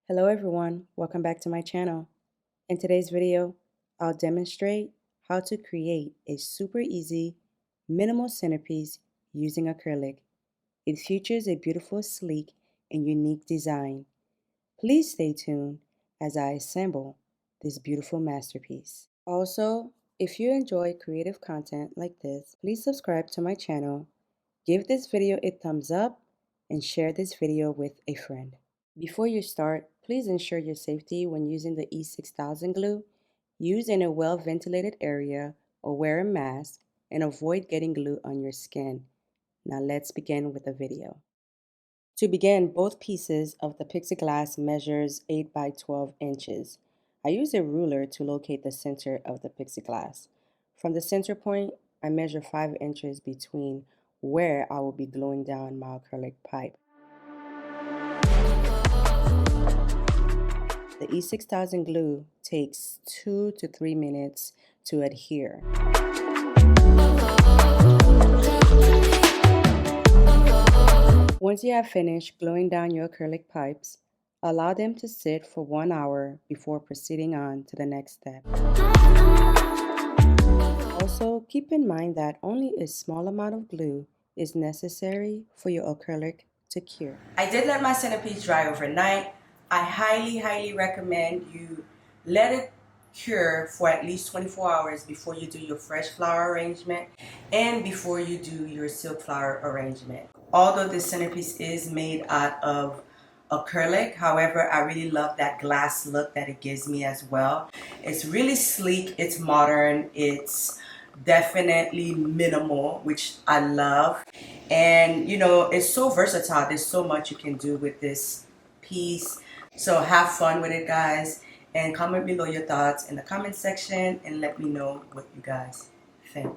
Hello everyone, welcome back to my channel. In today's video, I'll demonstrate how to create a super easy, minimal centerpiece using acrylic. It features a beautiful, sleek, and unique design. Please stay tuned as I assemble this beautiful masterpiece. Also, if you enjoy creative content like this, please subscribe to my channel, give this video a thumbs up, and share this video with a friend. Before you start, please ensure your safety when using the E6000 glue. Use in a well-ventilated area or wear a mask and avoid getting glue on your skin. Now let's begin with the video. To begin, both pieces of the plexiglass measures 8 by 12 inches. I use a ruler to locate the center of the plexiglass. From the center point, I measure 5 inches between where I will be gluing down my acrylic pipe. The E6000 glue takes 2 to 3 minutes to adhere. Once you have finished gluing down your acrylic pipes, allow them to sit for 1 hour before proceeding on to the next step. Also, keep in mind that only a small amount of glue is necessary for your acrylic to cure. I did let my centerpiece dry overnight. I highly recommend you let it cure for at least 24 hours before you do your fresh flower arrangement and before you do your silk flower arrangement. Although this centerpiece is made out of acrylic, however, I really love that glass look that it gives me as well. It's really sleek, it's modern, it's definitely minimal, which I love. And you know, it's so versatile. There's so much you can do with this piece. So have fun with it, guys, and comment below your thoughts in the comment section and let me know what you guys think.